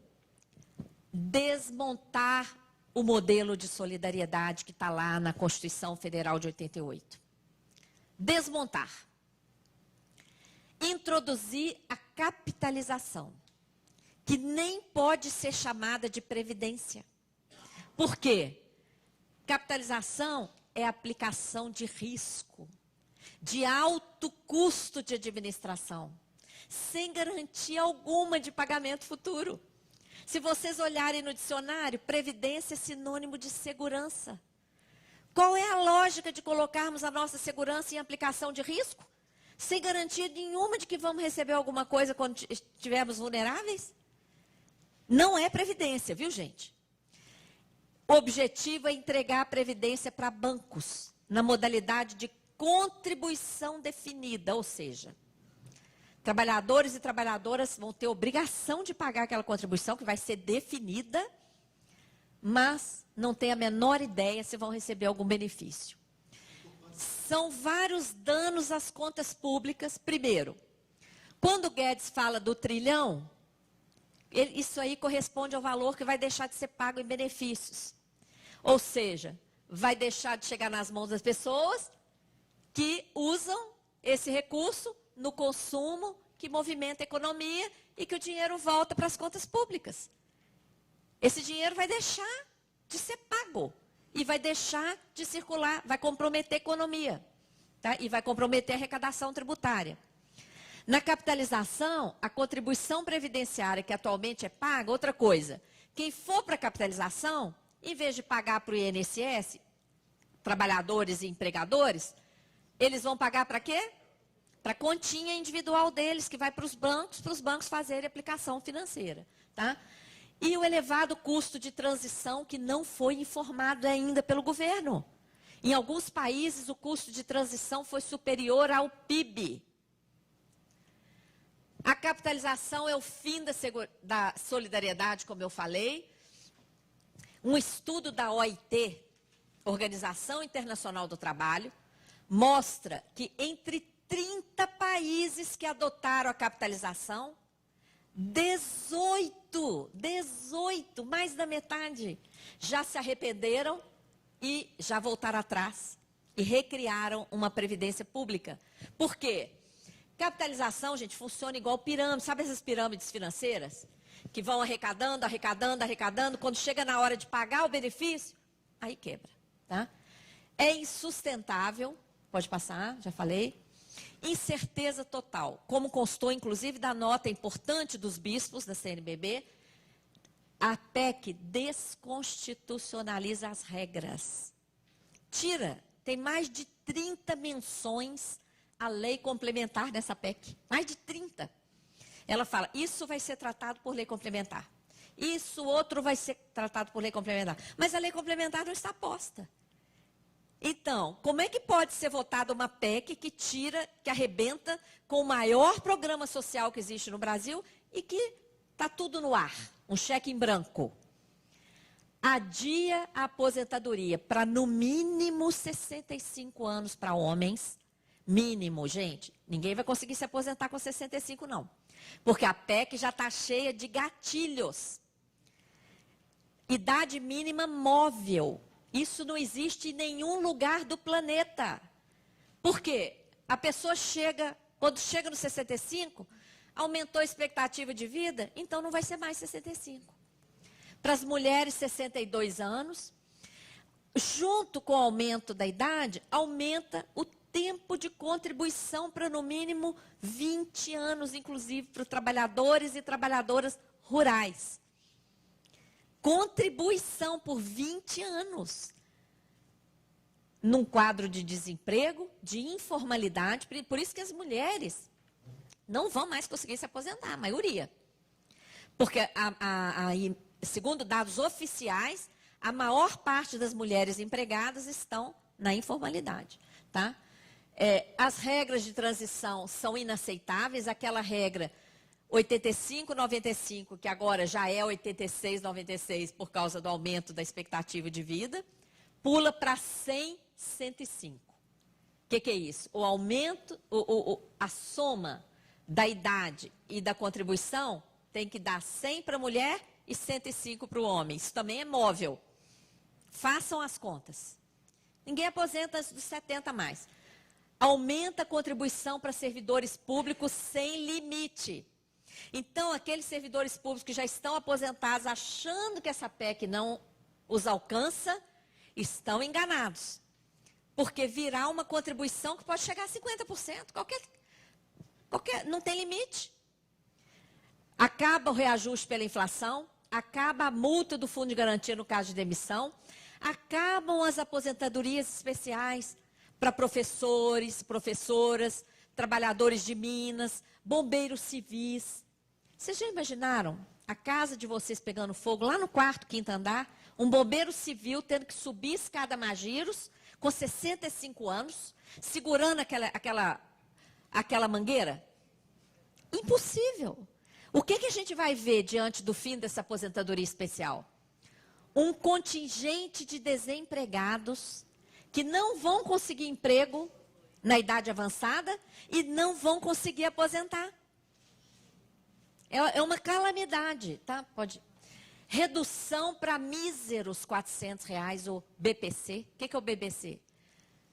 desmontar o modelo de solidariedade que está lá na Constituição Federal de 88. Desmontar. Introduzir a capitalização, que nem pode ser chamada de previdência. Por quê? Capitalização é aplicação de risco, de alto custo de administração, sem garantia alguma de pagamento futuro. Se vocês olharem no dicionário, previdência é sinônimo de segurança. Qual é a lógica de colocarmos a nossa segurança em aplicação de risco? Sem garantia nenhuma de que vamos receber alguma coisa quando estivermos vulneráveis? Não é previdência, viu, gente? O objetivo é entregar a previdência para bancos, na modalidade de contribuição definida, ou seja, trabalhadores e trabalhadoras vão ter obrigação de pagar aquela contribuição que vai ser definida, mas não tem a menor ideia se vão receber algum benefício. São vários danos às contas públicas. Primeiro, quando o Guedes fala do trilhão, isso aí corresponde ao valor que vai deixar de ser pago em benefícios. Ou seja, vai deixar de chegar nas mãos das pessoas que usam esse recurso no consumo, que movimenta a economia e que o dinheiro volta para as contas públicas. Esse dinheiro vai deixar de ser pago e vai deixar de circular, vai comprometer a economia, tá? E vai comprometer a arrecadação tributária. Na capitalização, a contribuição previdenciária que atualmente é paga, outra coisa, quem for para a capitalização, em vez de pagar para o INSS, trabalhadores e empregadores, eles vão pagar para quê? Para a continha individual deles, que vai para os bancos fazerem aplicação financeira, tá? E o elevado custo de transição que não foi informado ainda pelo governo. Em alguns países, o custo de transição foi superior ao PIB. A capitalização é o fim da solidariedade, como eu falei. Um estudo da OIT, Organização Internacional do Trabalho, mostra que entre 30 países que adotaram a capitalização, 18, mais da metade, já se arrependeram e já voltaram atrás e recriaram uma previdência pública. Por quê? Capitalização, gente, funciona igual pirâmide. Sabe essas pirâmides financeiras? Que vão arrecadando, arrecadando, arrecadando. Quando chega na hora de pagar o benefício, aí quebra, tá? É insustentável. Pode passar, já falei. Incerteza total. Como constou, inclusive, da nota importante dos bispos da CNBB, a PEC desconstitucionaliza as regras Mentira! Tem mais de 30 menções à lei complementar dessa PEC. Mais de 30. Ela fala, isso vai ser tratado por lei complementar. Isso outro vai ser tratado por lei complementar. Mas a lei complementar não está posta. Então, como é que pode ser votada uma PEC que tira, que arrebenta com o maior programa social que existe no Brasil e que está tudo no ar, um cheque em branco? Adia a aposentadoria para no mínimo 65 anos para homens. Mínimo, gente. Ninguém vai conseguir se aposentar com 65, não. Porque a PEC já está cheia de gatilhos. Idade mínima móvel. Isso não existe em nenhum lugar do planeta. Por quê? A pessoa chega, quando chega no 65, aumentou a expectativa de vida, então não vai ser mais 65. Para as mulheres, 62 anos, junto com o aumento da idade, aumenta o tempo de contribuição para no mínimo 20 anos, inclusive para os trabalhadores e trabalhadoras rurais. Contribuição por 20 anos. Num quadro de desemprego, de informalidade, por isso que as mulheres não vão mais conseguir se aposentar, a maioria. Porque, segundo dados oficiais, a maior parte das mulheres empregadas estão na informalidade. Tá? As regras de transição são inaceitáveis, aquela regra 85-95, que agora já é 86-96 por causa do aumento da expectativa de vida, pula para 100-105. O que é isso? O aumento, a soma da idade e da contribuição tem que dar 100 para a mulher e 105 para o homem. Isso também é móvel. Façam as contas. Ninguém aposenta antes dos 70 mais. Aumenta a contribuição para servidores públicos sem limite. Então, aqueles servidores públicos que já estão aposentados, achando que essa PEC não os alcança, estão enganados. Porque virá uma contribuição que pode chegar a 50%. Não tem limite. Acaba o reajuste pela inflação, acaba a multa do fundo de garantia no caso de demissão, acabam as aposentadorias especiais para professores, professoras, trabalhadores de minas, bombeiros civis. Vocês já imaginaram a casa de vocês pegando fogo lá no quarto, quinto andar, um bombeiro civil tendo que subir escada Magiros com 65 anos, segurando aquela mangueira? Impossível. O que a gente vai ver diante do fim dessa aposentadoria especial? Um contingente de desempregados que não vão conseguir emprego na idade avançada e não vão conseguir aposentar. É uma calamidade, tá? Redução para míseros R$400, o BPC. O que é o BPC?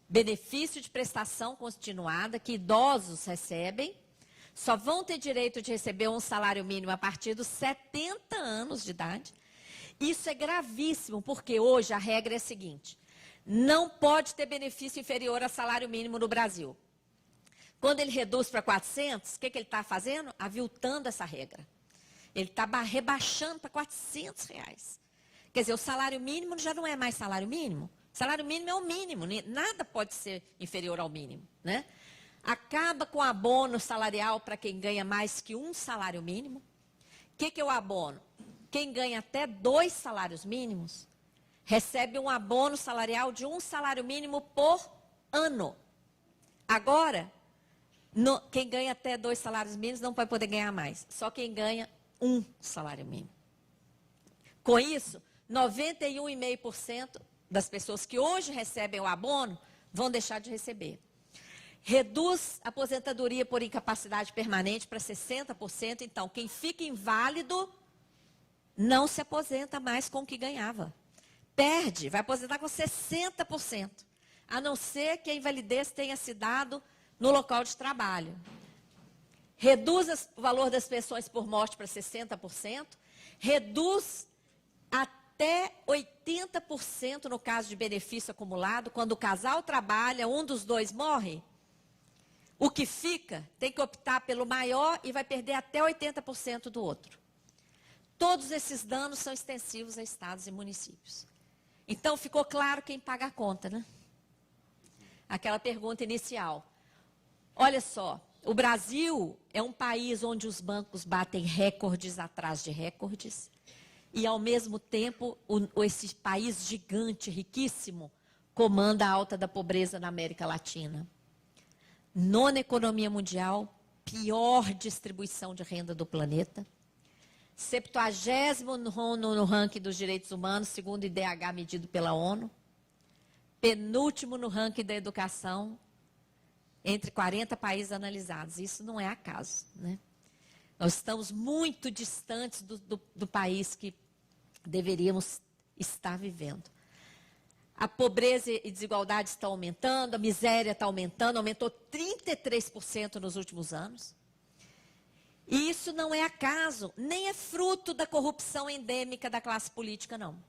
Benefício de prestação continuada que idosos recebem. Só vão ter direito de receber um salário mínimo a partir dos 70 anos de idade. Isso é gravíssimo, porque hoje a regra é a seguinte: não pode ter benefício inferior a salário mínimo no Brasil. Quando ele reduz para 400, o que ele está fazendo? Aviltando essa regra. Ele está rebaixando para R$400. Quer dizer, o salário mínimo já não é mais salário mínimo. Salário mínimo é o mínimo, nada pode ser inferior ao mínimo, né? Acaba com o abono salarial para quem ganha mais que um salário mínimo. O que é o abono? Quem ganha até 2 salários mínimos recebe um abono salarial de um salário mínimo por ano. Agora, quem ganha até 2 salários mínimos não vai poder ganhar mais. Só quem ganha um salário mínimo. Com isso, 91,5% das pessoas que hoje recebem o abono vão deixar de receber. Reduz a aposentadoria por incapacidade permanente para 60%. Então, quem fica inválido não se aposenta mais com o que ganhava. Perde, vai aposentar com 60%. A não ser que a invalidez tenha se dado no local de trabalho. Reduz o valor das pensões por morte para 60%. Reduz até 80% no caso de benefício acumulado. Quando o casal trabalha, um dos dois morre. O que fica tem que optar pelo maior e vai perder até 80% do outro. Todos esses danos são extensivos a estados e municípios. Então, ficou claro quem paga a conta, né? aquela pergunta inicial. Olha só, o Brasil é um país onde os bancos batem recordes atrás de recordes e, ao mesmo tempo, esse país gigante, riquíssimo, comanda a alta da pobreza na América Latina. Nona economia mundial, pior distribuição de renda do planeta. 70º no ranking dos direitos humanos, segundo o IDH medido pela ONU. Penúltimo no ranking da educação, entre 40 países analisados. Isso não é acaso, né? Nós estamos muito distantes do país que deveríamos estar vivendo. A pobreza e desigualdade estão aumentando, a miséria está aumentando, aumentou 33% nos últimos anos. E isso não é acaso, nem é fruto da corrupção endêmica da classe política, não.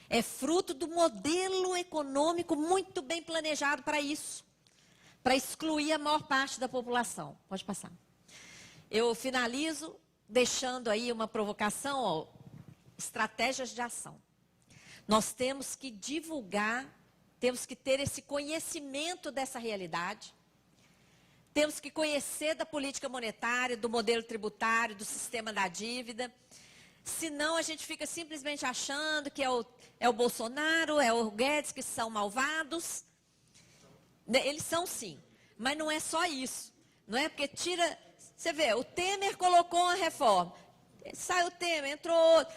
É fruto do modelo econômico muito bem planejado para isso, para excluir a maior parte da população. Pode passar. Eu finalizo deixando aí uma provocação, ó, estratégias de ação. Nós temos que divulgar, temos que ter esse conhecimento dessa realidade. Temos que conhecer da política monetária, do modelo tributário, do sistema da dívida. Senão a gente fica simplesmente achando que é o Bolsonaro, é o Guedes que são malvados. Eles são sim, mas não é só isso. Não é porque tira... Você vê, o Temer colocou uma reforma. Sai o Temer, entrou outro.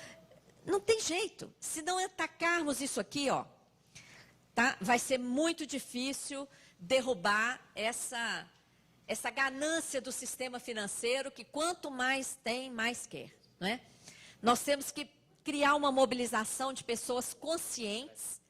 Não tem jeito. Se não atacarmos isso aqui, ó, tá? Vai ser muito difícil derrubar essa ganância do sistema financeiro que quanto mais tem, mais quer, não é? Nós temos que criar uma mobilização de pessoas conscientes,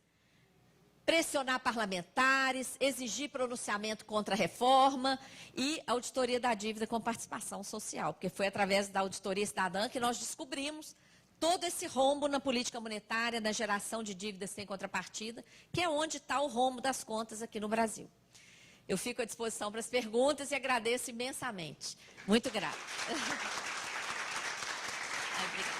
pressionar parlamentares, exigir pronunciamento contra a reforma e auditoria da dívida com participação social, porque foi através da auditoria cidadã que nós descobrimos todo esse rombo na política monetária, na geração de dívidas sem contrapartida, que é onde está o rombo das contas aqui no Brasil. Eu fico à disposição para as perguntas e agradeço imensamente. Muito grata. Obrigada.